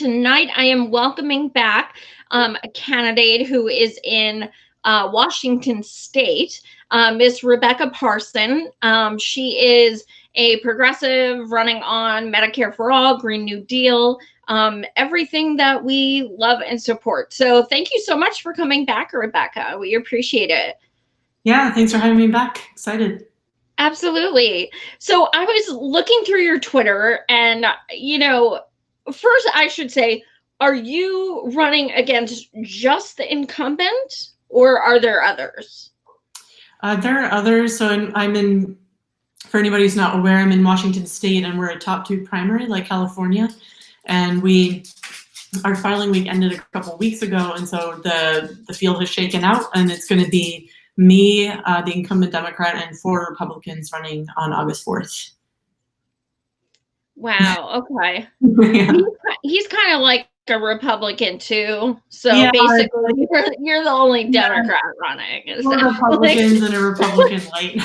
tonight I am welcoming back a candidate who is in Washington State, Miss Rebecca Parson. She is a progressive running on Medicare for All, Green New Deal, everything that we love and support. So thank you so much for coming back, Rebecca. We appreciate it. Yeah, thanks for having me back. Excited. Absolutely. So I was looking through your Twitter and, first I should say, are you running against just the incumbent or are there others? There are others. So for anybody who's not aware, I'm in Washington State and we're a top 2 primary like California. And our filing week ended a couple weeks ago. And so the field has shaken out and it's going to be me, the incumbent Democrat, and 4 Republicans running on August 4th. Wow. Okay. Yeah. He's kind of like a Republican too. So yeah, basically you're the only Democrat running. 4 Republicans and a Republican light.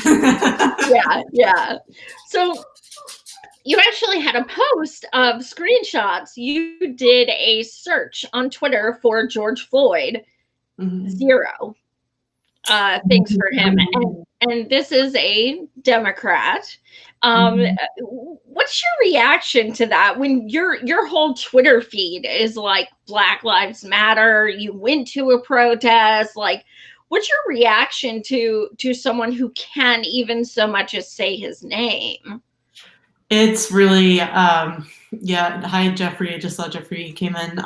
Yeah. So you actually had a post of screenshots. You did a search on Twitter for George Floyd, 0 things for him. And this is a Democrat. What's your reaction to that when your whole Twitter feed is like Black Lives Matter? You went to a protest. Like, what's your reaction to someone who can't even so much as say his name? It's really, yeah. Hi, Jeffrey. I just saw Jeffrey came in.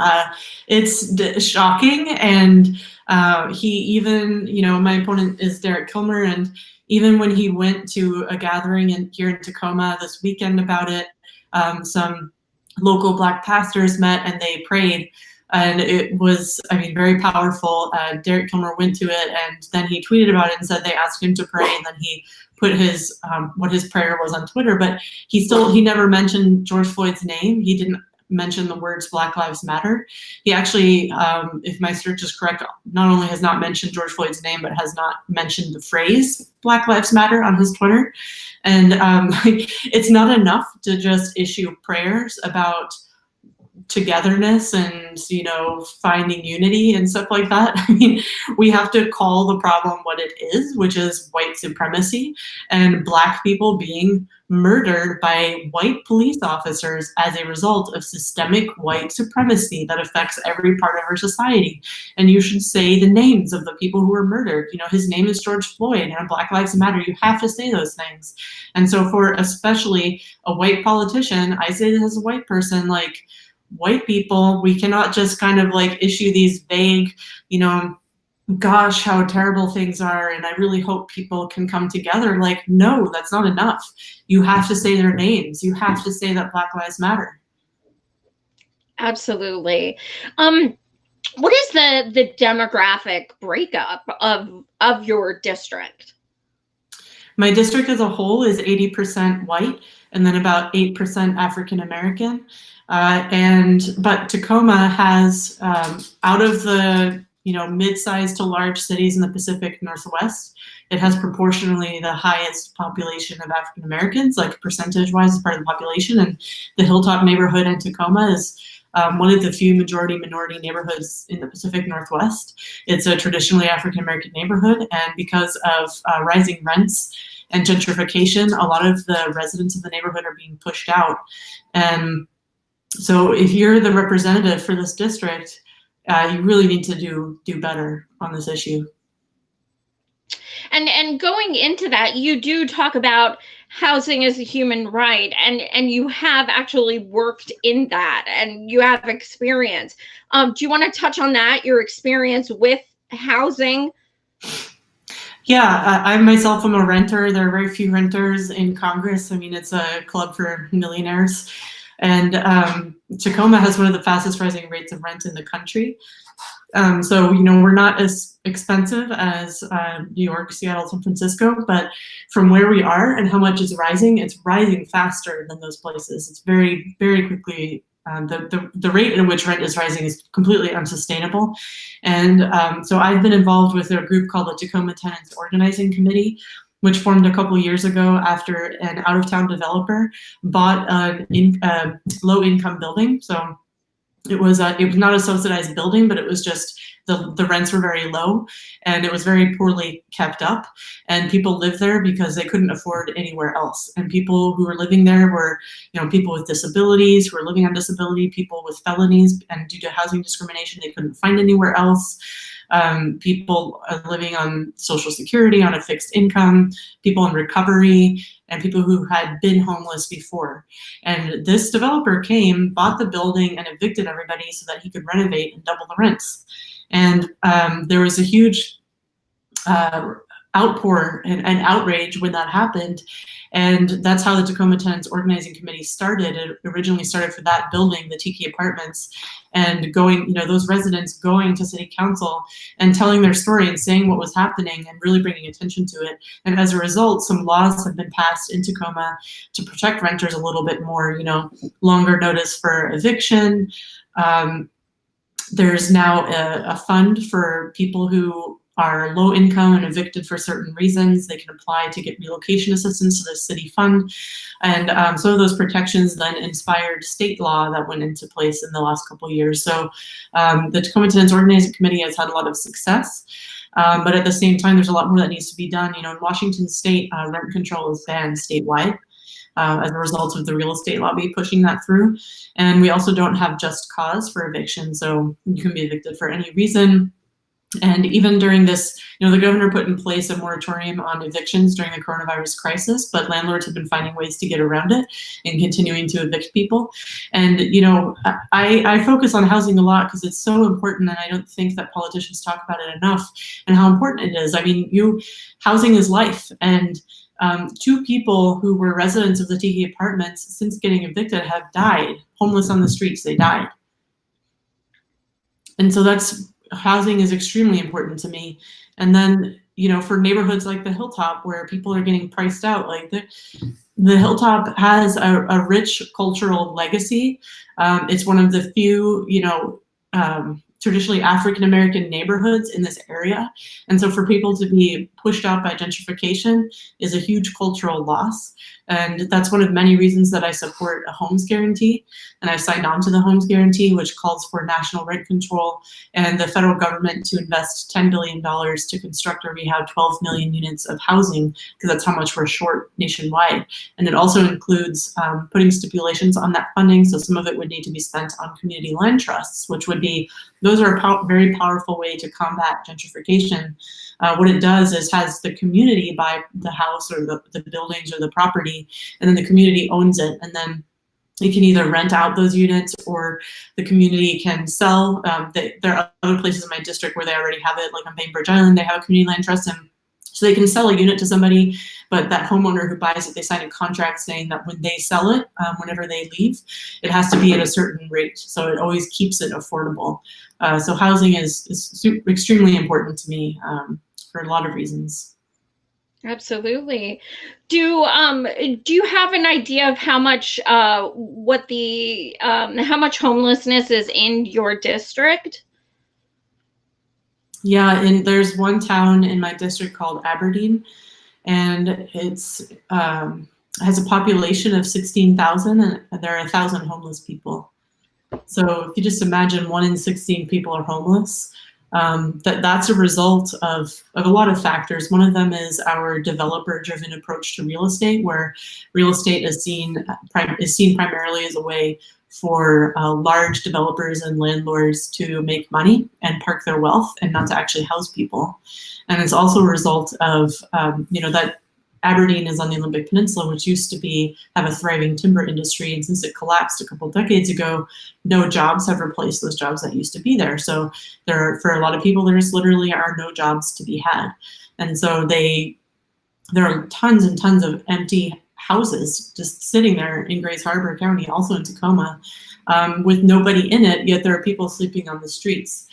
It's shocking. And he even, my opponent is Derek Kilmer. And even when he went to a gathering here in Tacoma this weekend about it, some local Black pastors met and they prayed. And it was, very powerful. Derek Kilmer went to it and then he tweeted about it and said they asked him to pray. And then he put his what his prayer was on Twitter, but he never mentioned George Floyd's name. He didn't mention the words Black Lives Matter. He actually, if my search is correct, not only has not mentioned George Floyd's name, but has not mentioned the phrase Black Lives Matter on his Twitter. And it's not enough to just issue prayers about togetherness and finding unity and stuff like that. We have to call the problem what it is, which is white supremacy and Black people being murdered by white police officers as a result of systemic white supremacy that affects every part of our society. And you should say the names of the people who were murdered. His name is George Floyd and Black Lives Matter. You have to say those things. And so for especially a white politician, I say this as a white person, like, white people, we cannot just kind of like issue these vague, gosh, how terrible things are, and I really hope people can come together. Like, no, that's not enough. You have to say their names. You have to say that Black Lives Matter. Absolutely. What is the demographic breakup of your district? My district as a whole is 80% white and then about 8% African American. But Tacoma has, out of the mid-sized to large cities in the Pacific Northwest, it has proportionally the highest population of African Americans, like percentage-wise as part of the population. And the Hilltop neighborhood in Tacoma is one of the few majority-minority neighborhoods in the Pacific Northwest. It's a traditionally African American neighborhood, and because of rising rents and gentrification, a lot of the residents of the neighborhood are being pushed out. And so if you're the representative for this district, you really need to do better on this issue. And going into that, you do talk about housing as a human right, and you have actually worked in that, and you have experience. Do you want to touch on that, your experience with housing? Yeah, I myself am a renter. There are very few renters in Congress. It's a club for millionaires. And Tacoma has one of the fastest rising rates of rent in the country. So, we're not as expensive as New York, Seattle, San Francisco, but from where we are and how much it's rising faster than those places. It's very, very quickly, the rate at which rent is rising is completely unsustainable. And so I've been involved with a group called the Tacoma Tenants Organizing Committee, which formed a couple years ago after an out-of-town developer bought a low-income building. So It was not a subsidized building, but it was just the rents were very low, and it was very poorly kept up. And people lived there because they couldn't afford anywhere else. And people who were living there were, people with disabilities, who were living on disability, people with felonies, and due to housing discrimination, they couldn't find anywhere else. People living on Social Security, on a fixed income, people in recovery, and people who had been homeless before. And this developer came, bought the building, and evicted everybody so that he could renovate and double the rents. And there was a huge outpour and outrage when that happened. And that's how the Tacoma Tenants Organizing Committee started. It originally started for that building, the Tiki Apartments, and going, those residents going to city council and telling their story and saying what was happening and really bringing attention to it. And as a result, some laws have been passed in Tacoma to protect renters a little bit more, longer notice for eviction. There's now a fund for people who are low income and evicted for certain reasons. They can apply to get relocation assistance to the city fund. And some of those protections then inspired state law that went into place in the last couple of years. So the Tacoma Tenants Organizing Committee has had a lot of success. But at the same time, there's a lot more that needs to be done. In Washington state, rent control is banned statewide. As a result of the real estate lobby pushing that through. And we also don't have just cause for eviction. So you can be evicted for any reason. And even during this, the governor put in place a moratorium on evictions during the coronavirus crisis, but landlords have been finding ways to get around it and continuing to evict people. And, I focus on housing a lot because it's so important, and I don't think that politicians talk about it enough and how important it is. I mean, housing is life. And 2 people who were residents of the Tiki Apartments since getting evicted have died, homeless on the streets. They died. And so housing is extremely important to me. And then, for neighborhoods like the Hilltop where people are getting priced out, like the Hilltop has a rich cultural legacy. It's one of the few, traditionally African-American neighborhoods in this area. And so for people to be pushed out by gentrification is a huge cultural loss. And that's one of many reasons that I support a homes guarantee. And I've signed on to the homes guarantee, which calls for national rent control and the federal government to invest $10 billion to construct or rehab 12 million units of housing, because that's how much we're short nationwide. And it also includes putting stipulations on that funding. So some of it would need to be spent on community land trusts, which would be, those are a very powerful way to combat gentrification. What it does is has the community buy the house or the buildings or the property, and then the community owns it. And then you can either rent out those units or the community can sell. There are other places in my district where they already have it, like on Bainbridge Island, they have a community land trust, and so they can sell a unit to somebody, but that homeowner who buys it, they sign a contract saying that when they sell it, whenever they leave, it has to be at a certain rate. So it always keeps it affordable. So housing is extremely important to me for a lot of reasons. Absolutely. Do you have an idea of how much how much homelessness is in your district? Yeah, and there's one town in my district called Aberdeen, and it's has a population of 16,000, and there are 1,000 homeless people. So if you just imagine 1 in 16 people are homeless, that's a result of a lot of factors. One of them is our developer-driven approach to real estate, where real estate is seen primarily as a way for large developers and landlords to make money and park their wealth and not to actually house people. And it's also a result of, that Aberdeen is on the Olympic Peninsula, which used to have a thriving timber industry. And since it collapsed a couple decades ago, no jobs have replaced those jobs that used to be there. So for a lot of people, there literally are no jobs to be had. And so there are tons and tons of empty houses just sitting there in Grays Harbor County, also in Tacoma, with nobody in it, yet there are people sleeping on the streets.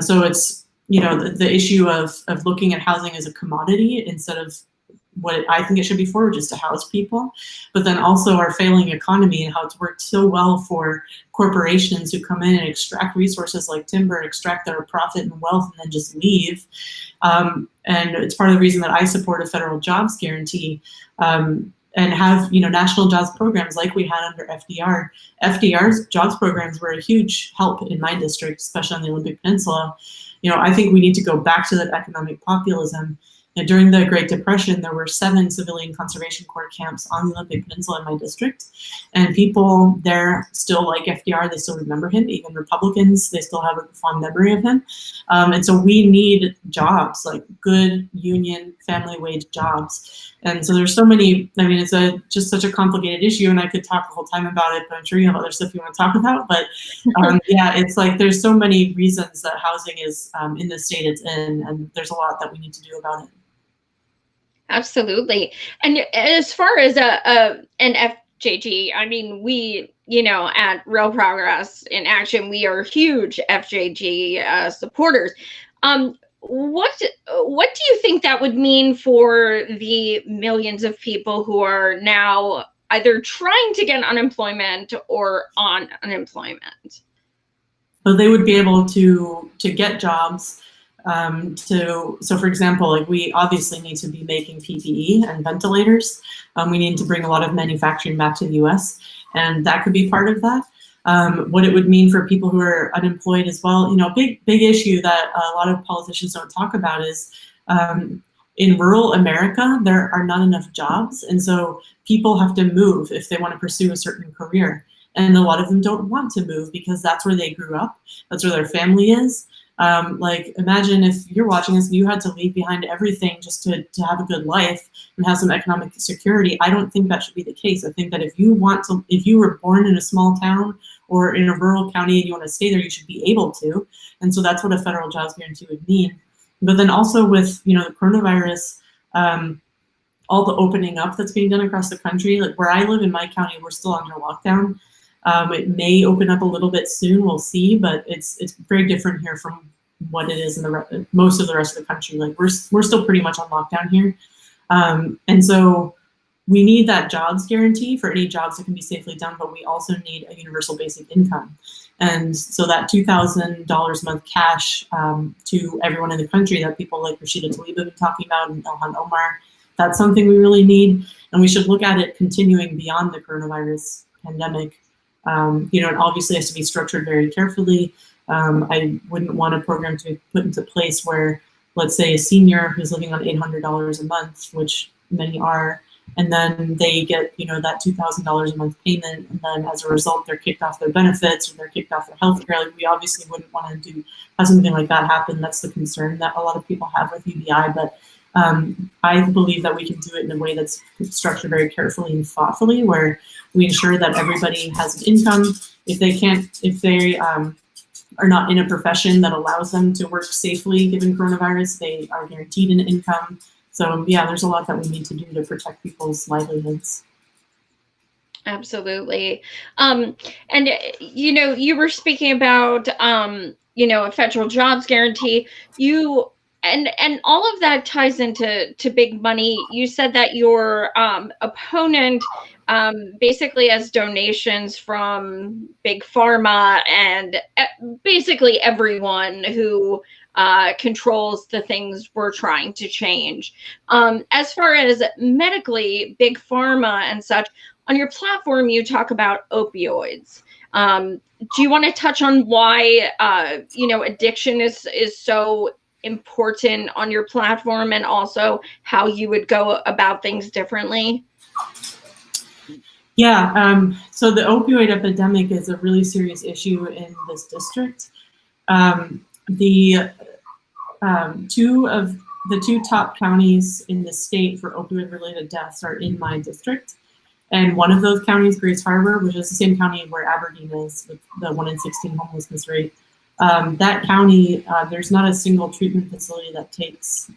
So it's, the issue of looking at housing as a commodity instead of what I think it should be for, which is to house people, but then also our failing economy and how it's worked so well for corporations who come in and extract resources like timber, extract their profit and wealth, and then just leave. And it's part of the reason that I support a federal jobs guarantee. and have, national jobs programs like we had under FDR. FDR's jobs programs were a huge help in my district, especially on the Olympic Peninsula. I think we need to go back to that economic populism. During the Great Depression, there were 7 civilian conservation corps camps on the Olympic Peninsula in my district, and people there still like FDR. They still remember him. Even Republicans, they still have a fond memory of him. And so we need jobs, like good union, family wage jobs. And so there's so many. I mean, it's just such a complicated issue, and I could talk the whole time about it. But I'm sure you have other stuff you want to talk about. But yeah, it's like there's so many reasons that housing is in the state it's in, and there's a lot that we need to do about it. Absolutely. And as far as an FJG, I mean, we, at Real Progress in Action, we are huge FJG supporters. What do you think that would mean for the millions of people who are now either trying to get unemployment or on unemployment? So they would be able to get jobs. So for example, like we obviously need to be making PPE and ventilators. We need to bring a lot of manufacturing back to the US, and that could be part of that. What it would mean for people who are unemployed as well, big issue that a lot of politicians don't talk about is in rural America, there are not enough jobs. And so people have to move if they want to pursue a certain career. And a lot of them don't want to move because that's where they grew up. That's where their family is. Like imagine if you're watching this and you had to leave behind everything just to have a good life and have some economic security. I don't think that should be the case. I think that if you were born in a small town or in a rural county and you want to stay there, you should be able to. And so that's what a federal jobs guarantee would mean. But then also with, the coronavirus, all the opening up that's being done across the country, like where I live in my county, we're still under lockdown. It may open up a little bit soon, we'll see, but it's very different here from what it is in most of the rest of the country. Like we're still pretty much on lockdown here. And so we need that jobs guarantee for any jobs that can be safely done, but we also need a universal basic income. And so that $2,000 a month cash to everyone in the country that people like Rashida Tlaib have been talking about and Ilhan Omar, that's something we really need. And we should look at it continuing beyond the coronavirus pandemic. It obviously has to be structured very carefully. I wouldn't want a program to be put into place where, let's say, a senior who's living on $800 a month, which many are, and then they get, that $2,000 a month payment, and then as a result, they're kicked off their benefits or they're kicked off their health care. Like we obviously wouldn't want to have something like that happen. That's the concern that a lot of people have with UBI, but I believe that we can do it in a way that's structured very carefully and thoughtfully, where we ensure that everybody has an income. If they are not in a profession that allows them to work safely given coronavirus, they are guaranteed an income. So yeah, there's a lot that we need to do to protect people's livelihoods. Absolutely. And you were speaking about a federal jobs guarantee. And all of that ties into big money. You said that your opponent basically has donations from big pharma and basically everyone who controls the things we're trying to change. As far as medically, big pharma and such, on your platform, you talk about opioids. Do you want to touch on why, addiction is so important on your platform, and also how you would go about things differently? Yeah, so the opioid epidemic is a really serious issue in this district. The two top counties in the state for opioid-related deaths are in my district. And one of those counties, Grace Harbor, which is the same county where Aberdeen is, with the 1 in 16 homelessness rate. That county, there's not a single treatment facility that takes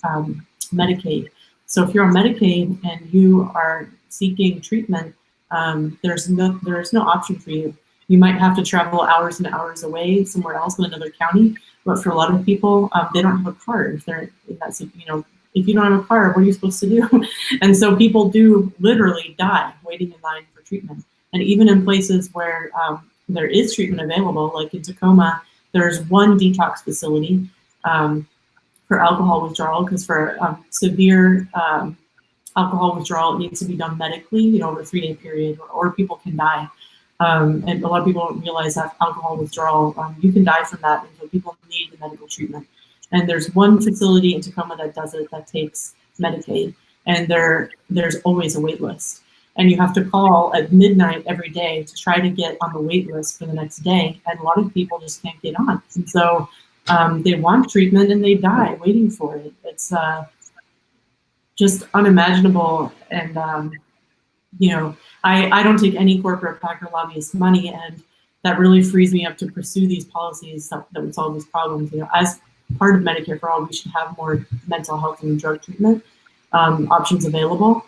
Medicaid. So if you're on Medicaid and you are seeking treatment, there's no option for you. You might have to travel hours and hours away somewhere else in another county. But for a lot of people, they don't have a car. If they're in that, if you don't have a car, what are you supposed to do? And so people do literally die waiting in line for treatment. And even in places where there is treatment available, like in Tacoma, there's one detox facility for alcohol withdrawal, because for severe alcohol withdrawal, it needs to be done medically, you know, over a 3-day period, or people can die. And a lot of people don't realize that alcohol withdrawal, you can die from that, and so people need the medical treatment. And there's one facility in Tacoma that does it, that takes Medicaid, and there's always a wait list. And you have to call at midnight every day to try to get on the wait list for the next day. And a lot of people just can't get on. And so they want treatment and they die waiting for it. It's just unimaginable. And, you know, I don't take any corporate PAC or lobbyist money, and that really frees me up to pursue these policies that would solve these problems. You know, as part of Medicare for All, we should have more mental health and drug treatment options available.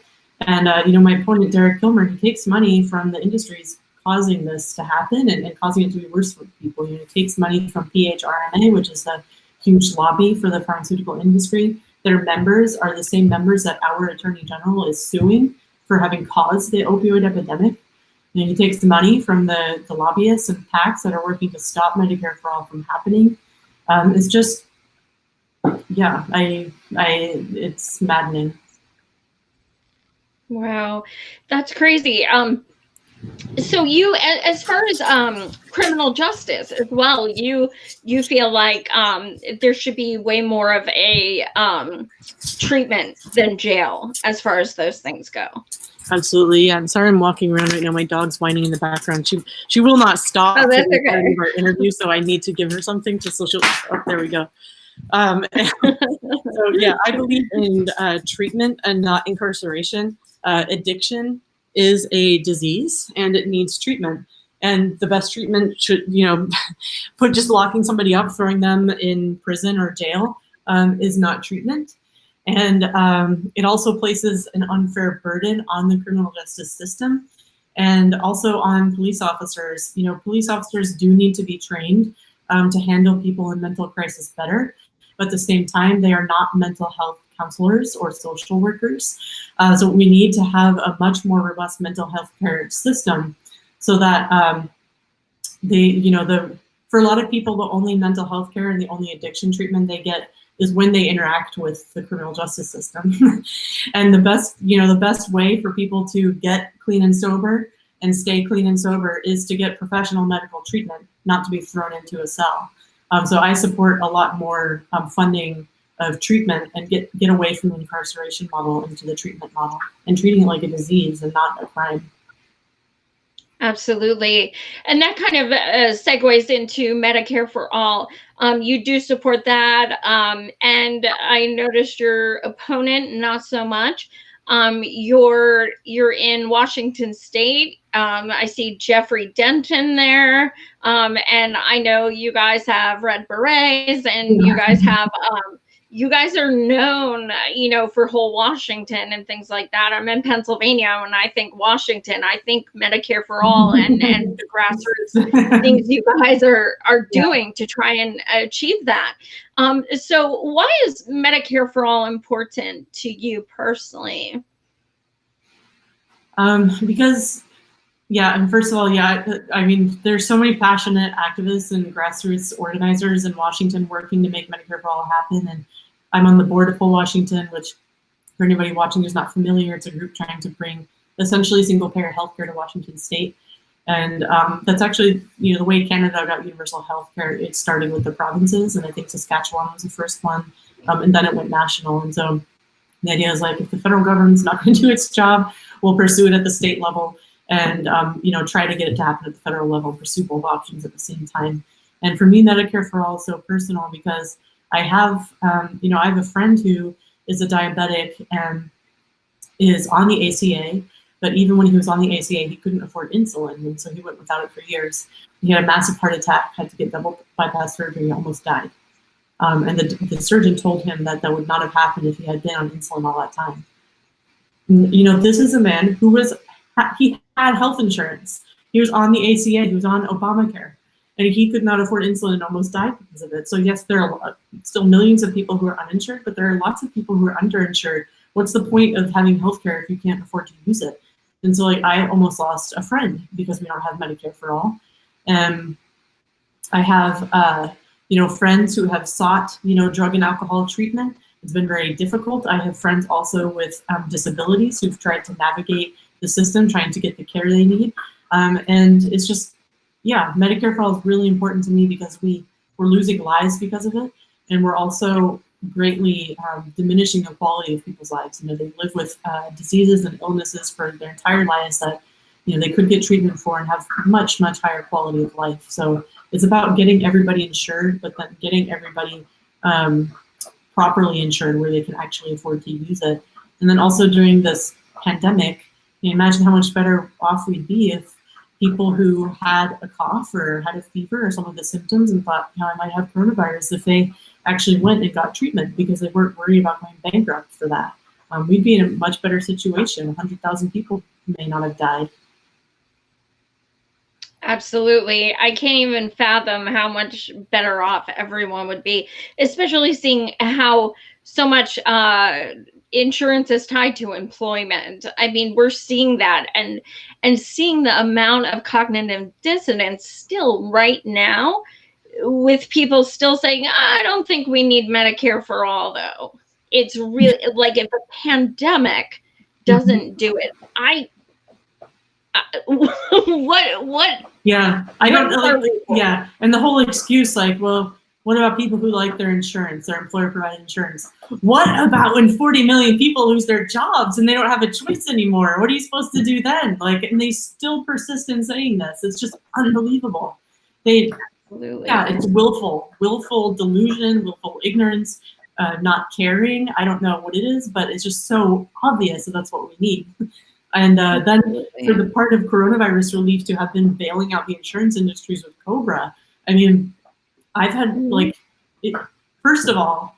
And, you know, my opponent, Derek Kilmer, he takes money from the industries causing this to happen and causing it to be worse for people. You know, he takes money from PHRMA, which is a huge lobby for the pharmaceutical industry. Their members are the same members that our Attorney General is suing for having caused the opioid epidemic. You know, he takes money from the lobbyists and PACs that are working to stop Medicare for All from happening. It's just, yeah, it's maddening. Wow, that's crazy. So you, as far as criminal justice as well, you feel like there should be way more of a treatment than jail as far as those things go. Absolutely, yeah. I'm sorry, I'm walking around right now. My dog's whining in the background. She will not stop. Oh, that's okay. Part of our interview, so I need to give her something to social. Oh, there we go. So yeah, I believe in treatment and not incarceration. Addiction is a disease and it needs treatment. And the best treatment should, you know, just locking somebody up, throwing them in prison or jail is not treatment. And it also places an unfair burden on the criminal justice system and also on police officers. You know, police officers do need to be trained to handle people in mental crisis better. But at the same time, they are not mental health counselors or social workers. So we need to have a much more robust mental health care system so that for a lot of people, the only mental health care and the only addiction treatment they get is when they interact with the criminal justice system. And the best way for people to get clean and sober and stay clean and sober is to get professional medical treatment, not to be thrown into a cell. So I support a lot more funding of treatment and get away from the incarceration model into the treatment model and treating it like a disease and not a crime. Absolutely. And that kind of segues into Medicare for All. You do support that. And I noticed your opponent, not so much. You're in Washington State. I see Jeffrey Denton there. And I know you guys have Red Berets and you guys have, you guys are known, you know, for whole Washington and things like that. I'm in Pennsylvania. When I think Washington, I think Medicare for All and the grassroots things you guys are doing to try and achieve that. So why is Medicare for All important to you personally? Because, yeah, and first of all, yeah, I mean, there's so many passionate activists and grassroots organizers in Washington working to make Medicare for All happen. And I'm on the board of Whole Washington, which for anybody watching who's not familiar, it's a group trying to bring essentially single-payer healthcare to Washington State. And that's actually, you know, the way Canada got universal healthcare, it started with the provinces, and I think Saskatchewan was the first one, and then it went national. And so the idea is like, if the federal government's not going to do its job, we'll pursue it at the state level and, you know, try to get it to happen at the federal level, pursue both options at the same time. And for me, Medicare for All is so personal because I have, you know, I have a friend who is a diabetic and is on the ACA, but even when he was on the ACA, he couldn't afford insulin, and so he went without it for years. He had a massive heart attack, had to get double bypass surgery, almost died. And the surgeon told him that that would not have happened if he had been on insulin all that time. You know, this is a man who he had health insurance. He was on the ACA, he was on Obamacare, and he could not afford insulin and almost died because of it. So yes, there are still millions of people who are uninsured, but there are lots of people who are underinsured. What's the point of having healthcare if you can't afford to use it? And so like, I almost lost a friend because we don't have Medicare for All. And I have, you know, friends who have sought, you know, drug and alcohol treatment, It's been very difficult. I have friends also with disabilities who've tried to navigate the system, trying to get the care they need. And it's just, yeah, Medicare for All is really important to me because we're losing lives because of it. And we're also greatly diminishing the quality of people's lives. You know, they live with diseases and illnesses for their entire lives that, you know, they could get treatment for and have much, much higher quality of life. So it's about getting everybody insured, but then getting everybody properly insured where they can actually afford to use it. And then also during this pandemic, you imagine how much better off we'd be if people who had a cough or had a fever or some of the symptoms and thought, you know, I might have coronavirus, if they actually went and got treatment because they weren't worried about going bankrupt for that. We'd be in a much better situation. 100,000 people may not have died. Absolutely. I can't even fathom how much better off everyone would be, especially seeing how so much insurance is tied to employment. I mean, we're seeing that and seeing the amount of cognitive dissonance still right now with people still saying, I don't think we need Medicare for all, though. It's really like if a pandemic doesn't do it, what? Yeah, I don't know. Yeah, and the whole excuse, like, well, what about people who like their insurance, their employer-provided insurance? What about when 40 million people lose their jobs and they don't have a choice anymore? What are you supposed to do then? Like, and they still persist in saying this. It's just unbelievable. Absolutely. Yeah, it's willful delusion, willful ignorance, not caring. I don't know what it is, but it's just so obvious that that's what we need. And then for the part of coronavirus relief to have been bailing out the insurance industries with COBRA, I mean, I've had first of all,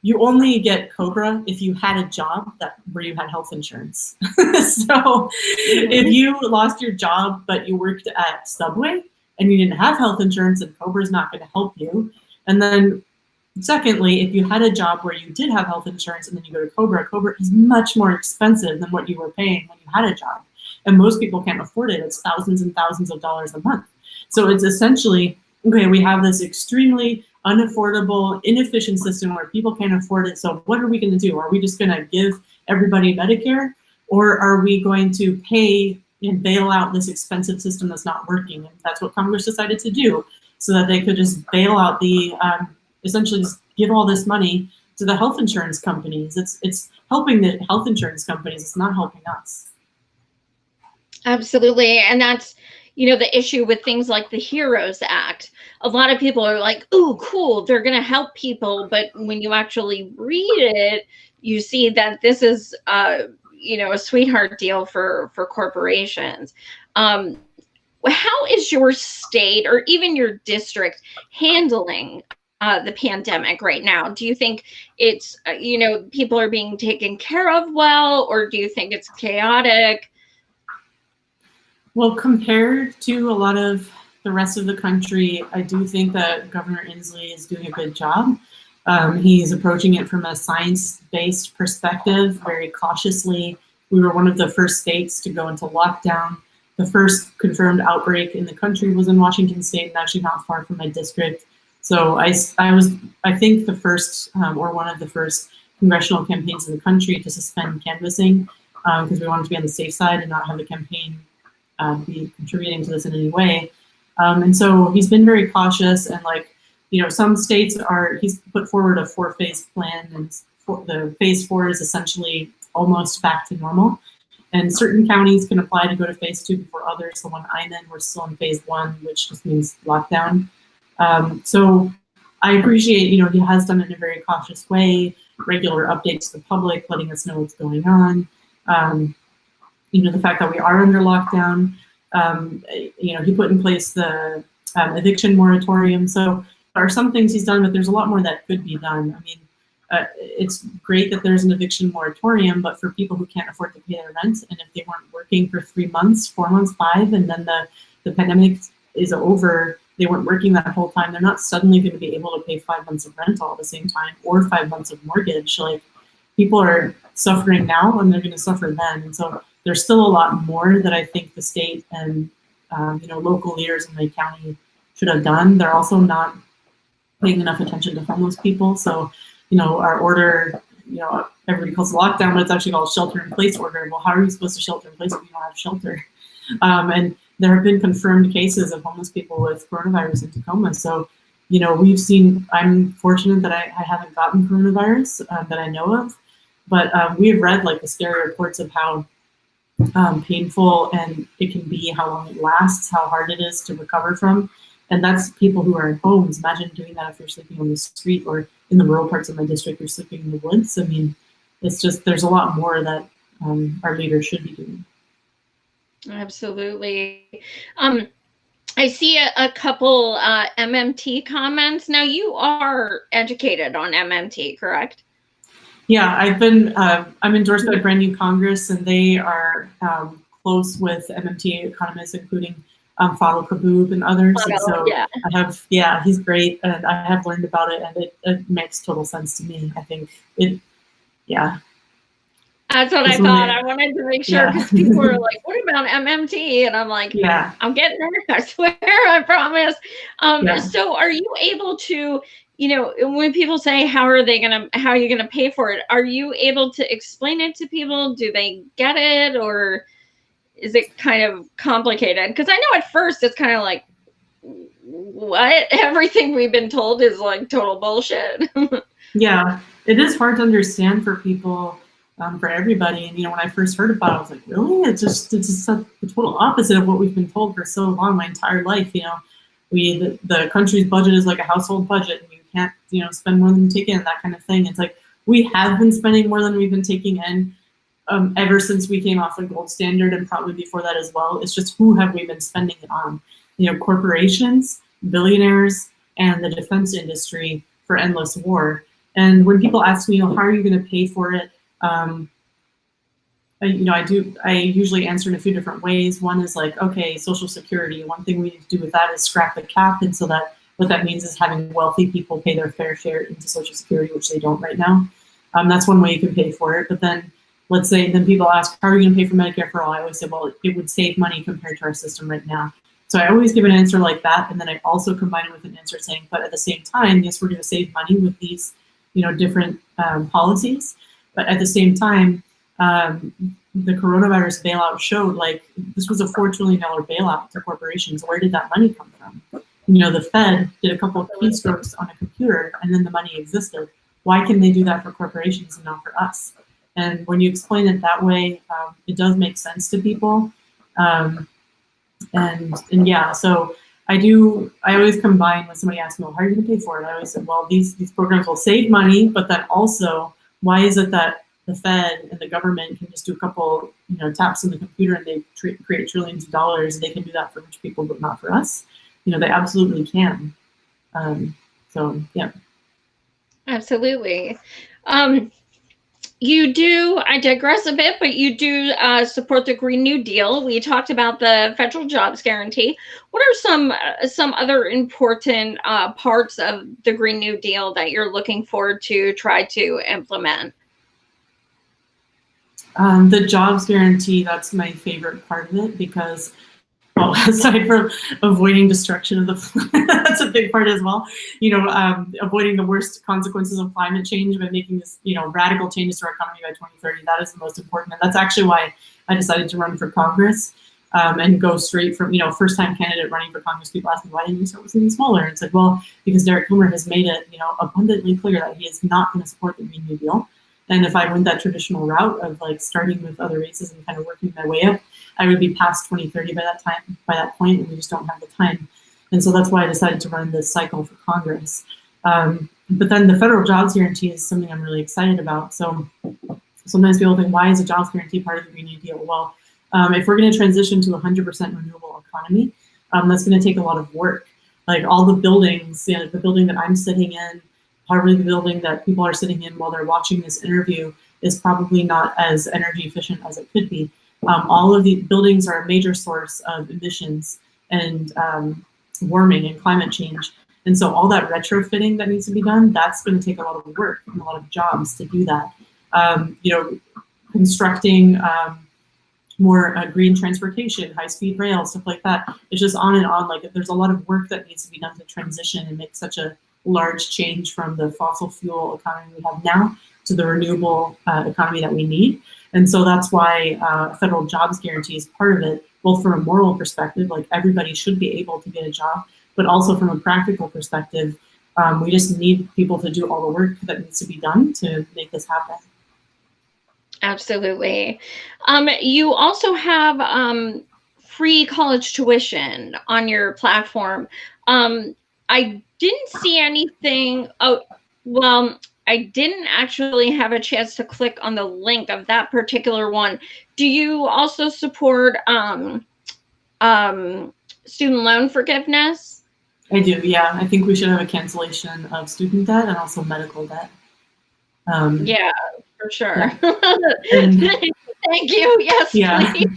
you only get COBRA if you had a job where you had health insurance. So if you lost your job, but you worked at Subway and you didn't have health insurance, then COBRA is not going to help you. And then secondly, if you had a job where you did have health insurance and then you go to COBRA, COBRA is much more expensive than what you were paying when you had a job. And most people can't afford it. It's thousands and thousands of dollars a month. So it's essentially, okay, we have this extremely unaffordable, inefficient system where people can't afford it. So what are we going to do? Are we just going to give everybody Medicare? Or are we going to pay and bail out this expensive system that's not working? And that's what Congress decided to do, so that they could just bail out the essentially just give all this money to the health insurance companies. It's helping the health insurance companies. It's not helping us. Absolutely. And that's, you know, the issue with things like the HEROES Act. A lot of people are like, oh, cool, they're going to help people. But when you actually read it, you see that this is, you know, a sweetheart deal for corporations. How is your state or even your district handling the pandemic right now? Do you think it's, you know, people are being taken care of well, or do you think it's chaotic? Well, compared to a lot of the rest of the country, I do think that Governor Inslee is doing a good job. He's approaching it from a science-based perspective, very cautiously. We were one of the first states to go into lockdown. The first confirmed outbreak in the country was in Washington State, and actually not far from my district. So I think the first or one of the first congressional campaigns in the country to suspend canvassing, because we wanted to be on the safe side and not have the campaign be contributing to this in any way. And so he's been very cautious, and like, you know, some states he's put forward a 4-phase plan, and the phase 4 is essentially almost back to normal. And certain counties can apply to go to phase 2 before others. The one I'm in, we're still in phase 1, which just means lockdown. So I appreciate, you know, he has done it in a very cautious way, regular updates to the public, letting us know what's going on. You know, the fact that we are under lockdown, you know, he put in place the eviction moratorium. So there are some things he's done, but there's a lot more that could be done. I mean, it's great that there's an eviction moratorium, but for people who can't afford to pay their rent, and if they weren't working for 3 months, 4 months, 5, and then the pandemic is over, they weren't working that whole time, they're not suddenly going to be able to pay 5 months of rent all at the same time, or 5 months of mortgage. Like, people are suffering now, and they're going to suffer then. And so there's still a lot more that I think the state and you know, local leaders in my county should have done. They're also not paying enough attention to homeless people. So, you know, our order everybody calls it lockdown, but it's actually called shelter-in-place order. Well, how are you supposed to shelter in place if you don't have shelter? And there have been confirmed cases of homeless people with coronavirus in Tacoma. So, we've seen, I'm fortunate that I haven't gotten coronavirus that I know of, but we have read like the scary reports of how painful and it can be, how long it lasts, how hard it is to recover from. And that's people who are in homes. Imagine doing that if you're sleeping on the street, or in the rural parts of my district, you're sleeping in the woods. I mean, it's just, there's a lot more that our leaders should be doing. Absolutely. I see a couple MMT comments. Now, you are educated on MMT, correct? Yeah, I'm endorsed by a brand new Congress, and they are close with MMT economists, including Fadl Kaboub and others. And so he's great, and I have learned about it, and it makes total sense to me. I think That's what I thought. I wanted to make sure, because people were like, what about MMT? And I'm like, I'm getting there. I swear, I promise. So are you able to, when people say, how are you going to pay for it? Are you able to explain it to people? Do they get it? Or is it kind of complicated? Because I know at first it's kind of like, what? Everything we've been told is like total bullshit. Yeah, it is hard to understand for people. For everybody. And, when I first heard about it, I was like, really? It's just the total opposite of what we've been told for so long, my entire life. The country's budget is like a household budget, and you can't, spend more than you take in, that kind of thing. It's like, we have been spending more than we've been taking in ever since we came off the gold standard, and probably before that as well. It's just, who have we been spending it on? Corporations, billionaires, and the defense industry for endless war. And when people ask me, how are you going to pay for it? I usually answer in a few different ways. One is like, okay, Social Security. One thing we need to do with that is scrap the cap. And so that what that means is having wealthy people pay their fair share into Social Security, which they don't right now. That's one way you can pay for it. But then then people ask, how are you going to pay for Medicare for all? I always say, well, it would save money compared to our system right now. So I always give an answer like that. And then I also combine it with an answer saying, but at the same time, yes, we're going to save money with these, different policies. But at the same time, the coronavirus bailout showed this was a $4 trillion bailout to corporations. Where did that money come from? The Fed did a couple of keystrokes on a computer, and then the money existed. Why can they do that for corporations and not for us? And when you explain it that way, it does make sense to people. So I always combine when somebody asks me, well, how are you going to pay for it? I always say, well, these programs will save money, but then also, why is it that the Fed and the government can just do a couple, taps on the computer and they create trillions of dollars? They can do that for rich people, but not for us. They absolutely can. Absolutely. You do, I digress a bit, but you do support the Green New Deal. We talked about the federal jobs guarantee. What are some other important parts of the Green New Deal that you're looking forward to try to implement? The jobs guarantee, that's my favorite part of it, because, well, aside from avoiding destruction of the that's a big part as well. Avoiding the worst consequences of climate change by making this, radical changes to our economy by 2030. That is the most important. And that's actually why I decided to run for Congress and go straight from, first-time candidate running for Congress. People ask me, why didn't you start with something smaller? And it's like, well, because Derek Kilmer has made it, abundantly clear that he is not going to support the Green New Deal. And if I went that traditional route of starting with other races and kind of working my way up, I would be past 2030 by that point, and we just don't have the time. And so that's why I decided to run this cycle for Congress. But then the federal jobs guarantee is something I'm really excited about. So sometimes people think, why is a jobs guarantee part of the Green New Deal? Well, if we're going to transition to a 100% renewable economy, that's going to take a lot of work. All the buildings, the building that I'm sitting in, probably the building that people are sitting in while they're watching this interview, is probably not as energy efficient as it could be. All of the buildings are a major source of emissions and warming and climate change. And so all that retrofitting that needs to be done, that's going to take a lot of work and a lot of jobs to do that. Constructing more green transportation, high-speed rail, stuff like that. It's just on and on. There's a lot of work that needs to be done to transition and make such a large change from the fossil fuel economy we have now to the renewable economy that we need. And so that's why federal jobs guarantee is part of it, both from a moral perspective, like everybody should be able to get a job, but also from a practical perspective, we just need people to do all the work that needs to be done to make this happen. Absolutely. You also have free college tuition on your platform. I didn't see anything. Oh, well, I didn't actually have a chance to click on the link of that particular one. Do you also support student loan forgiveness? I do, yeah. I think we should have a cancellation of student debt and also medical debt. Yeah, for sure. Yeah. Thank you. Yes, yeah. please.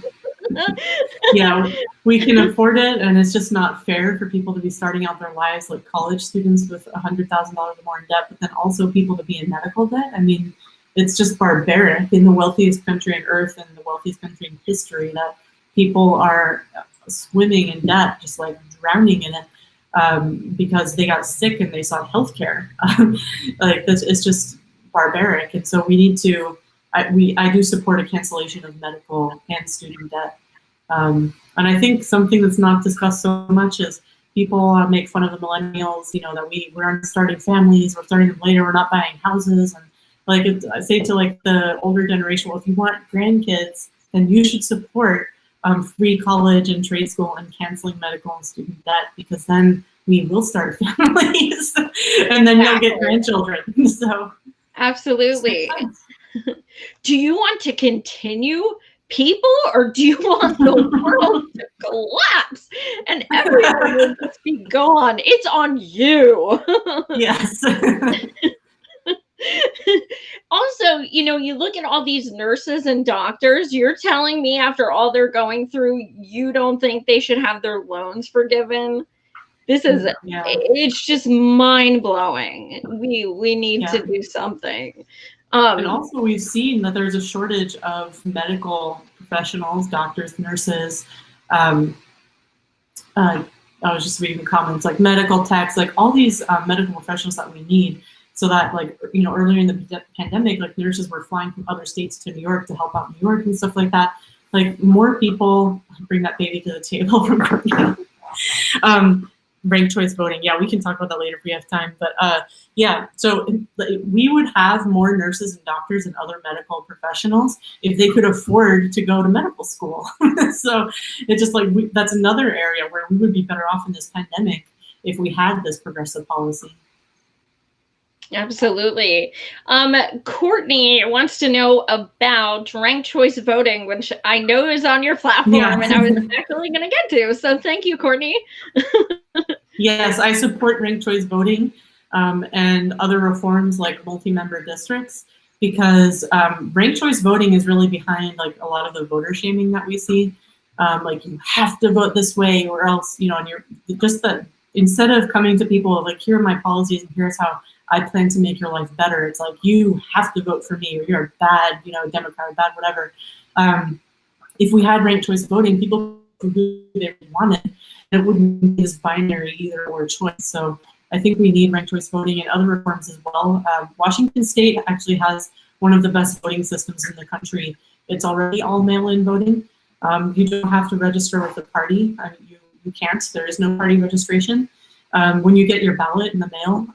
Yeah, we can afford it, and it's just not fair for people to be starting out their lives like college students with $100,000 or more in debt, but then also people to be in medical debt. I mean, it's just barbaric in the wealthiest country on earth and the wealthiest country in history that people are swimming in debt, just like drowning in it because they got sick and they sought healthcare. Like this, it's just barbaric, and so we need to. I do support a cancellation of medical and student debt. And I think something that's not discussed so much is people make fun of the millennials, you know, that we're starting families, we're starting them later, we're not buying houses. And like I say to like the older generation, well, if you want grandkids, then you should support free college and trade school and canceling medical and student debt, because then we will start families and then you'll get grandchildren. So absolutely. Do you want to continue people, or do you want the world to collapse and everyone will just be gone? It's on you. Yes. Also, you know, you look at all these nurses and doctors, you're telling me after all they're going through, you don't think they should have their loans forgiven? This is, it's just mind-blowing. We need to do something. And also we've seen that there's a shortage of medical professionals, doctors, nurses. I was just reading the comments, like medical techs, like all these medical professionals that we need, so that, like, you know, earlier in the pandemic, like nurses were flying from other states to New York to help out New York and stuff like that. Like more people bring that baby to the table from Korea. Ranked choice voting. Yeah, we can talk about that later if we have time. But yeah, so we would have more nurses and doctors and other medical professionals if they could afford to go to medical school. So it's just like that's another area where we would be better off in this pandemic if we had this progressive policy. Absolutely. Courtney wants to know about ranked choice voting, which I know is on your platform, and I was actually going to get to. So thank you, Courtney. Yes, I support ranked choice voting and other reforms like multi-member districts, because ranked choice voting is really behind like a lot of the voter shaming that we see. Like you have to vote this way or else, you know, and you're just that instead of coming to people like, here are my policies and here's how I plan to make your life better. It's like, you have to vote for me or you're a bad, you know, Democrat or bad, whatever. If we had ranked choice voting, people could do who they wanted. And it wouldn't be this binary either or choice. So I think we need ranked choice voting and other reforms as well. Washington State actually has one of the best voting systems in the country. It's already all mail-in voting. You don't have to register with the party. I mean, you can't. There is no party registration. When you get your ballot in the mail,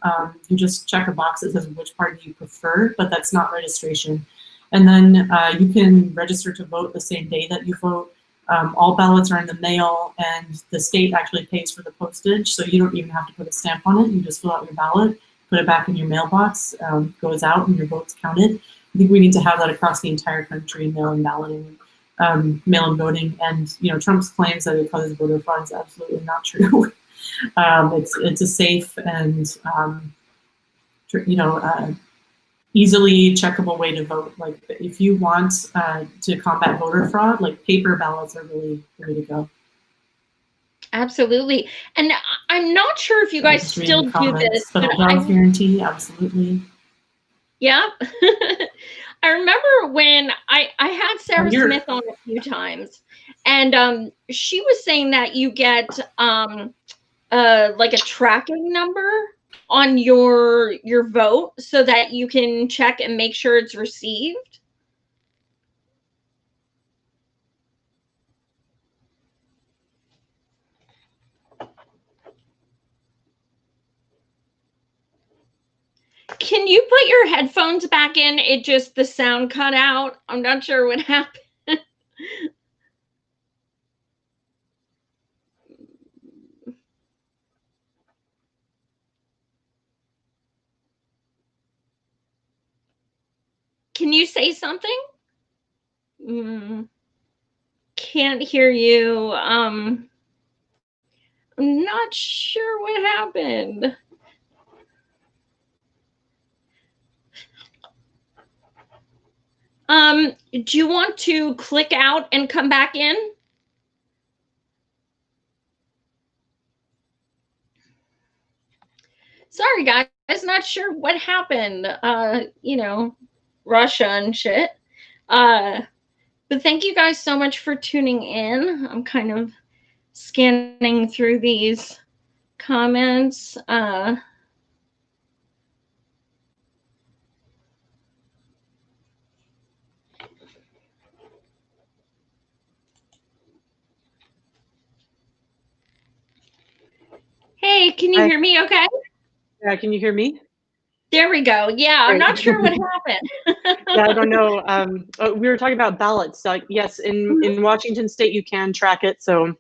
you just check a box that says which party you prefer, but that's not registration. And then you can register to vote the same day that you vote. All ballots are in the mail, and the state actually pays for the postage, so you don't even have to put a stamp on it. You just fill out your ballot, put it back in your mailbox, goes out, and your vote's counted. I think we need to have that across the entire country, mail-in balloting, mail-in voting. And you know, Trump's claims that it causes voter fraud is absolutely not true. It's a safe and you know, easily checkable way to vote. Like if you want to combat voter fraud, like paper ballots are really the way to go. Absolutely. And I'm not sure if you guys still do this. Federal jobs guarantee, absolutely. Yeah. I remember when I had Sarah Smith on a few times, and she was saying that you get like a tracking number on your vote so that you can check and make sure it's received? Can you put your headphones back in? It just, the sound cut out. I'm not sure what happened. Can you say something? Can't hear you. I'm not sure what happened. Do you want to click out and come back in? Sorry, guys, not sure what happened. You know, Russia and shit. But thank you guys so much for tuning in. I'm kind of scanning through these comments. Hey, can you hear me okay? Yeah, can you hear me? There we go. Yeah, I'm not sure what happened. Yeah, I don't know. We were talking about ballots. Yes, in Washington State, you can track it. So,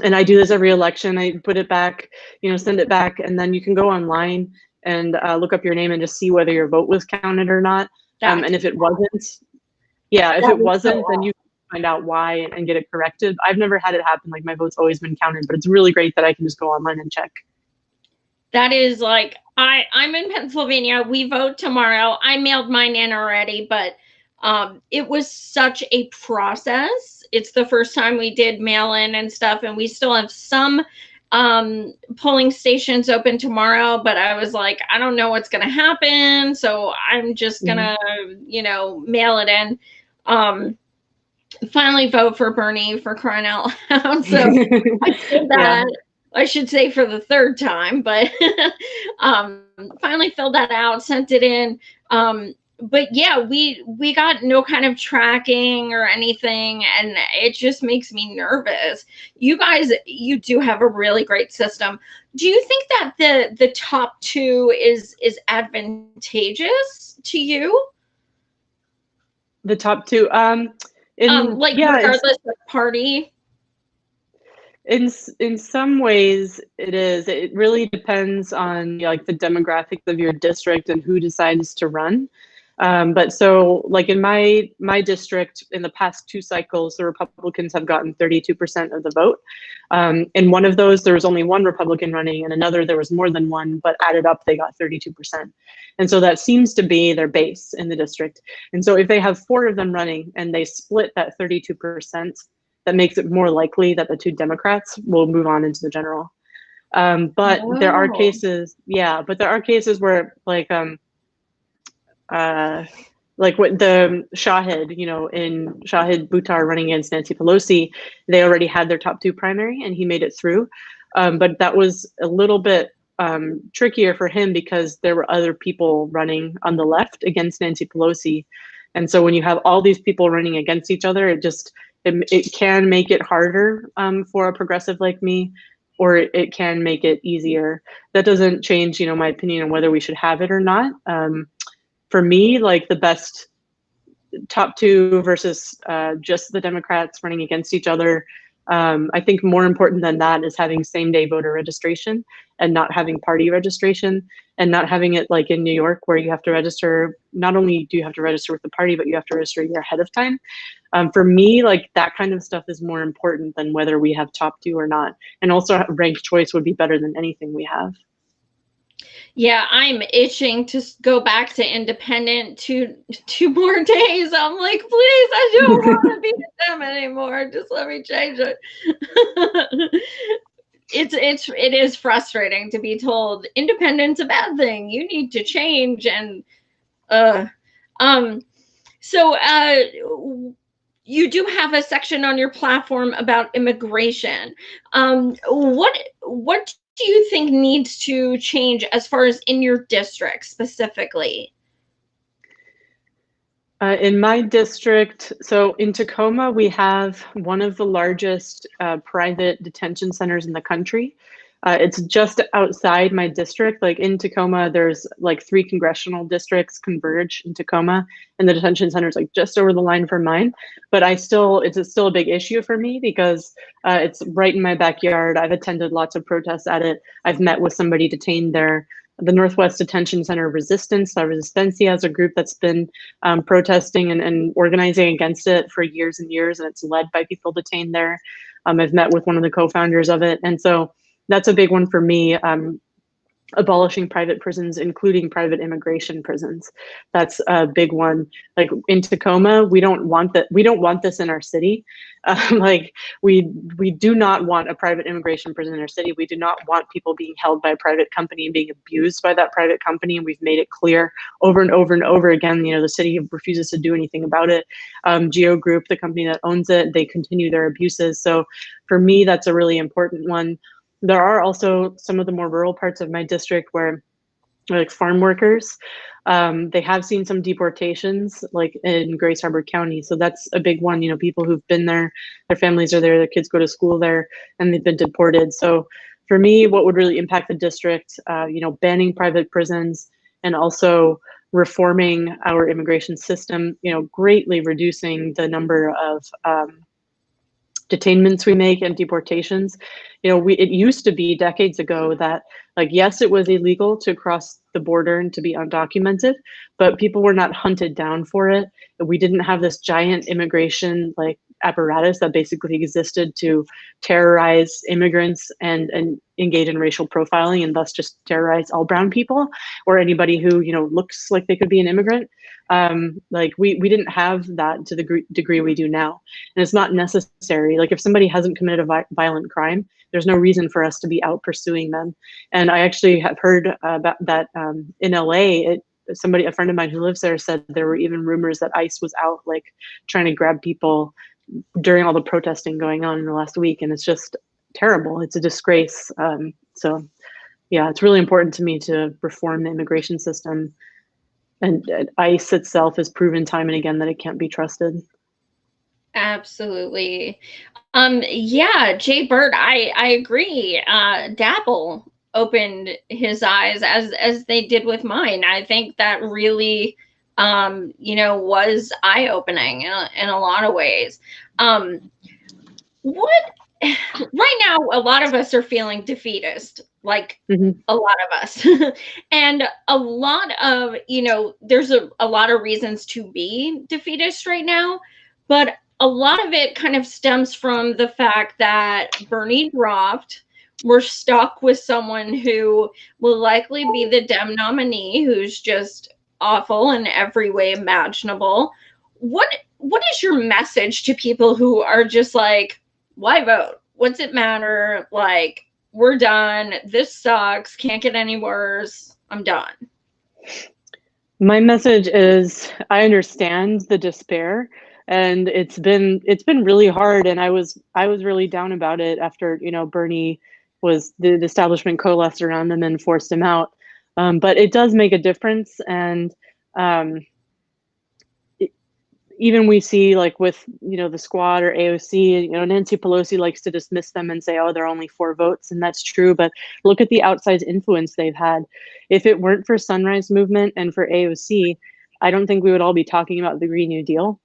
and I do this every election. I put it back, send it back, and then you can go online and look up your name and just see whether your vote was counted or not. And if it wasn't, if it wasn't, then you can find out why and get it corrected. I've never had it happen. Like, my vote's always been counted, but it's really great that I can just go online and check. That is like, I'm in Pennsylvania. We vote tomorrow. I mailed mine in already, but it was such a process. It's the first time we did mail in and stuff, and we still have some polling stations open tomorrow, but I was like, I don't know what's going to happen, so I'm just going to, mail it in. Finally vote for Bernie, for crying out loud. So I did that. Yeah. I should say for the third time, but finally filled that out, sent it in. But yeah, we got no kind of tracking or anything, and it just makes me nervous. You guys, you do have a really great system. Do you think that the top two is advantageous to you? The top two, regardless of party. In some ways it is. It really depends on like the demographics of your district and who decides to run. But so like in my district, in the past 2 cycles, the Republicans have gotten 32% of the vote. In one of those, there was only one Republican running, and another there was more than one, but added up they got 32%. And so that seems to be their base in the district. And so if they have 4 of them running and they split that 32%, that makes it more likely that the 2 Democrats will move on into the general. But there are cases, but there are cases where like what the Shahid, in Shahid Buttar running against Nancy Pelosi, they already had their top 2 primary and he made it through. But that was a little bit trickier for him because there were other people running on the left against Nancy Pelosi. And so when you have all these people running against each other, it can make it harder for a progressive like me, or it can make it easier. That doesn't change, my opinion on whether we should have it or not. For me, like the best top 2 versus just the Democrats running against each other. I think more important than that is having same-day voter registration and not having party registration, and not having it like in New York where you have to register. Not only do you have to register with the party, but you have to register a year ahead of time. For me, like that kind of stuff is more important than whether we have top 2 or not. And also ranked choice would be better than anything we have. Yeah, I'm itching to go back to independent 2 more days. I'm like, please, I don't want to be with them anymore. Just let me change it. It is frustrating to be told independent's a bad thing. You need to change. And so you do have a section on your platform about immigration. What do you think needs to change as far as in your district specifically? In my district, so in Tacoma, we have one of the largest private detention centers in the country. It's just outside my district. Like in Tacoma, there's like 3 congressional districts converge in Tacoma, and the detention center is like just over the line from mine. But it's still a big issue for me because it's right in my backyard. I've attended lots of protests at it. I've met with somebody detained there. The Northwest Detention Center Resistance, La Resistencia, is a group that's been protesting and organizing against it for years and years, and it's led by people detained there. I've met with one of the co-founders of it, and so that's a big one for me. Abolishing private prisons, including private immigration prisons. That's a big one. Like in Tacoma, we don't want that. We don't want this in our city. Like we do not want a private immigration prison in our city. We do not want people being held by a private company and being abused by that private company. And we've made it clear over and over and over again. You know, the city refuses to do anything about it. Geo Group, the company that owns it, they continue their abuses. So for me, that's a really important one. There are also some of the more rural parts of my district where, like farm workers, they have seen some deportations, like in Grace Harbor County. So that's a big one. You know, people who've been there, their families are there, their kids go to school there, and they've been deported. So for me, what would really impact the district, you know, banning private prisons and also reforming our immigration system, you know, greatly reducing the number of detainments we make and deportations. You know, it used to be decades ago that, like, yes, it was illegal to cross the border and to be undocumented, but people were not hunted down for it. We didn't have this giant immigration like apparatus that basically existed to terrorize immigrants and engage in racial profiling and thus just terrorize all brown people or anybody who, you know, looks like they could be an immigrant. Like we didn't have that to the degree we do now, and it's not necessary. Like if somebody hasn't committed a violent crime, there's no reason for us to be out pursuing them. And I actually have heard about that in LA. A friend of mine who lives there said there were even rumors that ICE was out like trying to grab people during all the protesting going on in the last week, and it's just terrible. It's a disgrace. So yeah, it's really important to me to reform the immigration system. And ICE itself has proven time and again that it can't be trusted. Absolutely. Yeah, Jay Bird, I agree. Dabble opened his eyes as they did with mine. I think that really, you know, was eye opening in a lot of ways. What right now, a lot of us are feeling defeatist, like a lot of us, and a lot of, you know, there's a lot of reasons to be defeatist right now, but a lot of it kind of stems from the fact that Bernie dropped. We're stuck with someone who will likely be the Dem nominee, who's just awful in every way imaginable. What is your message to people who are just like, why vote? What's it matter? Like, we're done. This sucks. Can't get any worse. I'm done. My message is I understand the despair, and it's been really hard, and I was really down about it after, you know, Bernie was the establishment coalesced around him and forced him out. But it does make a difference, and even we see like with, you know, the squad or AOC, you know, Nancy Pelosi likes to dismiss them and say, oh, they're only 4 votes. And that's true. But look at the outsized influence they've had. If it weren't for Sunrise Movement and for AOC, I don't think we would all be talking about the Green New Deal.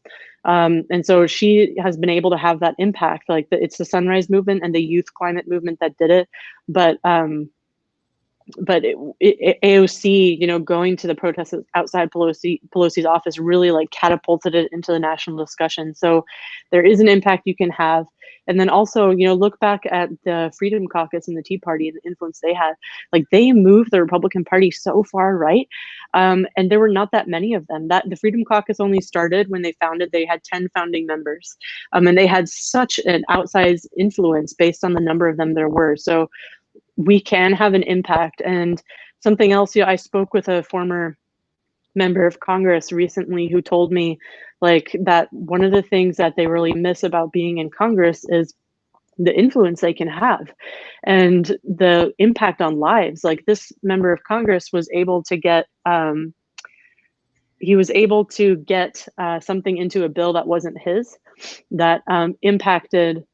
And so she has been able to have that impact. Like it's the Sunrise Movement and the youth climate movement that did it. But AOC, you know, going to the protests outside Pelosi's office really like catapulted it into the national discussion. So there is an impact you can have. And then also, you know, look back at the Freedom Caucus and the Tea Party and the influence they had. Like they moved the Republican Party so far right. And there were not that many of them. That the Freedom Caucus only started when they founded, they had 10 founding members. And they had such an outsized influence based on the number of them there were. So we can have an impact. And something else, you know, I spoke with a former member of Congress recently who told me like that one of the things that they really miss about being in Congress is the influence they can have and the impact on lives. Like this member of Congress was able to get something into a bill that wasn't his, that impacted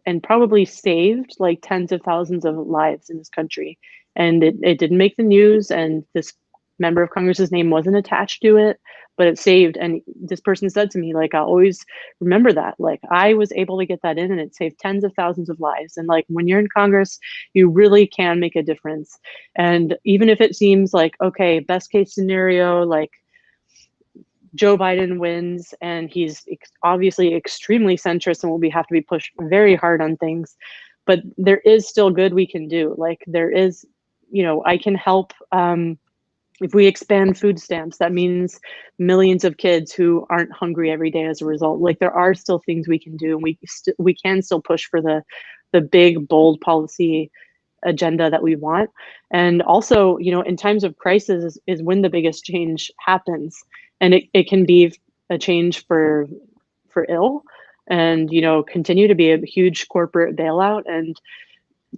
and probably saved like tens of thousands of lives in this country. And it didn't make the news, and this member of Congress's name wasn't attached to it, but it saved. And this person said to me, like, I'll always remember that. Like, I was able to get that in, and it saved tens of thousands of lives. And like, when you're in Congress, you really can make a difference. And even if it seems like, okay, best case scenario, like Joe Biden wins and he's obviously extremely centrist and have to be pushed very hard on things, but there is still good we can do. Like there is, I can help. If we expand food stamps, that means millions of kids who aren't hungry every day as a result. Like there are still things we can do, and we can still push for the big, bold policy agenda that we want. And also, in times of crisis is when the biggest change happens. And it can be a change for ill, and continue to be a huge corporate bailout and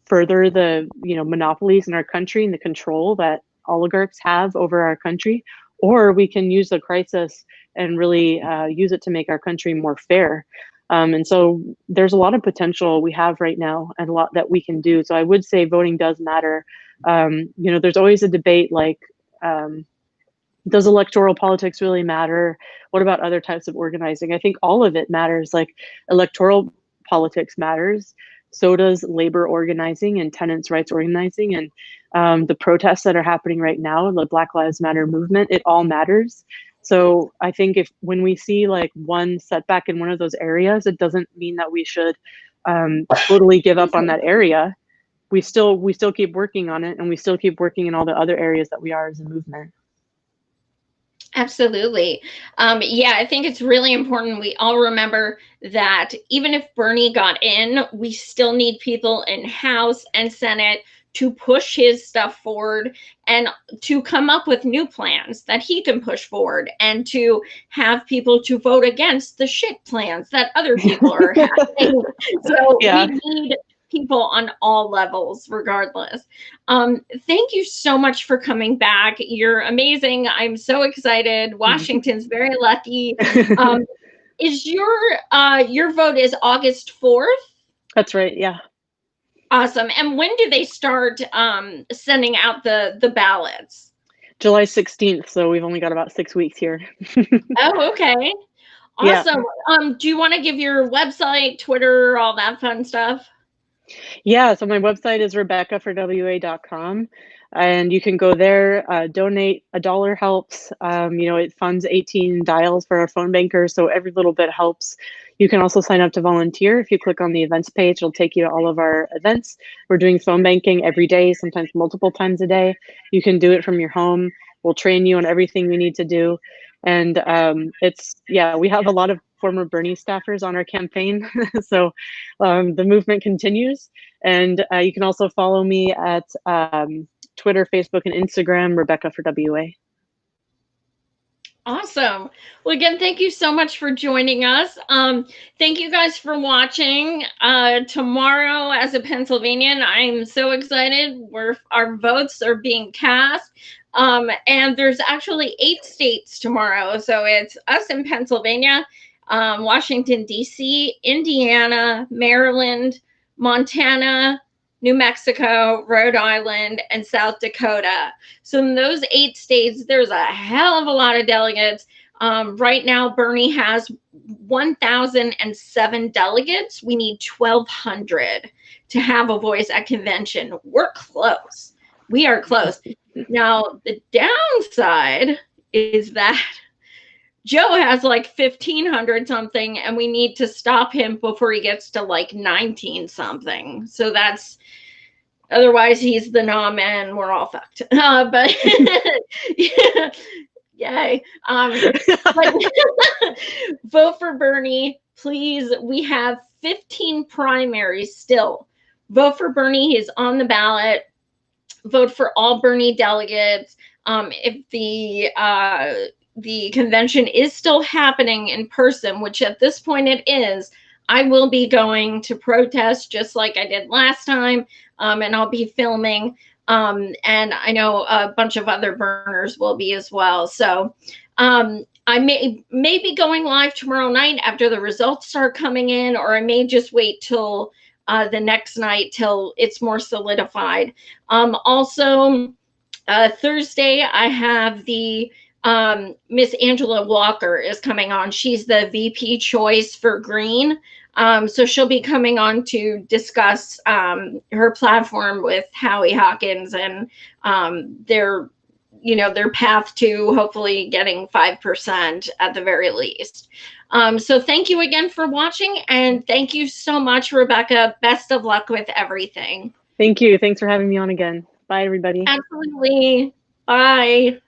further the monopolies in our country and the control that oligarchs have over our country. Or we can use the crisis and really use it to make our country more fair. And so there's a lot of potential we have right now and a lot that we can do. So I would say voting does matter. There's always a debate like, does electoral politics really matter? What about other types of organizing? I think all of it matters. Like electoral politics matters. So does labor organizing and tenants' rights organizing, and the protests that are happening right now, the Black Lives Matter movement, it all matters. So I think when we see like one setback in one of those areas, it doesn't mean that we should totally give up on that area. We still keep working on it, and we still keep working in all the other areas that we are as a movement. Absolutely. Yeah, I think it's really important we all remember that even if Bernie got in, we still need people in House and Senate to push his stuff forward and to come up with new plans that he can push forward, and to have people to vote against the shit plans that other people are having. So yeah. We need people on all levels, regardless. Thank you so much for coming back. You're amazing. I'm so excited. Washington's very lucky. Is your vote is August 4th? That's right. Yeah. Awesome. And when do they start sending out the ballots? July 16th. So we've only got about 6 weeks here. Oh, okay. Awesome. Yeah. Do you want to give your website, Twitter, all that fun stuff? Yeah, so my website is rebeccaforwa.com, and you can go there, donate. $1 helps. It funds 18 dials for our phone banker, so every little bit helps. You can also sign up to volunteer. If you click on the events page, it'll take you to all of our events. We're doing phone banking every day, sometimes multiple times a day. You can do it from your home. We'll train you on everything we need to do. And we have a lot of former Bernie staffers on our campaign. So the movement continues. And you can also follow me at Twitter, Facebook, and Instagram, Rebecca for WA. Awesome. Well, again, thank you so much for joining us. Thank you guys for watching. Tomorrow, as a Pennsylvanian, I'm so excited. Our votes are being cast. And there's actually 8 states tomorrow. So it's us in Pennsylvania, Washington, D.C., Indiana, Maryland, Montana, New Mexico, Rhode Island, and South Dakota. So in those 8 states, there's a hell of a lot of delegates. Right now, Bernie has 1,007 delegates. We need 1,200 to have a voice at convention. We're close. We are close. Now, the downside is that Joe has like 1,500 something, and we need to stop him before he gets to like 19 something. So otherwise he's the nom and we're all fucked. But yeah, yay. But vote for Bernie, please. We have 15 primaries still. Vote for Bernie. He's on the ballot. Vote for all Bernie delegates. If the convention is still happening in person, which at this point it is, I will be going to protest just like I did last time, and I'll be filming. And I know a bunch of other burners will be as well. So I may be going live tomorrow night after the results start coming in, or I may just wait till the next night till it's more solidified. Also, Thursday, I have the Miss Angela Walker is coming on. She's the VP choice for Green. So she'll be coming on to discuss her platform with Howie Hawkins and their path to hopefully getting 5% at the very least. So thank you again for watching, and thank you so much, Rebecca. Best of luck with everything. Thank you. Thanks for having me on again. Bye, everybody. Absolutely. Bye.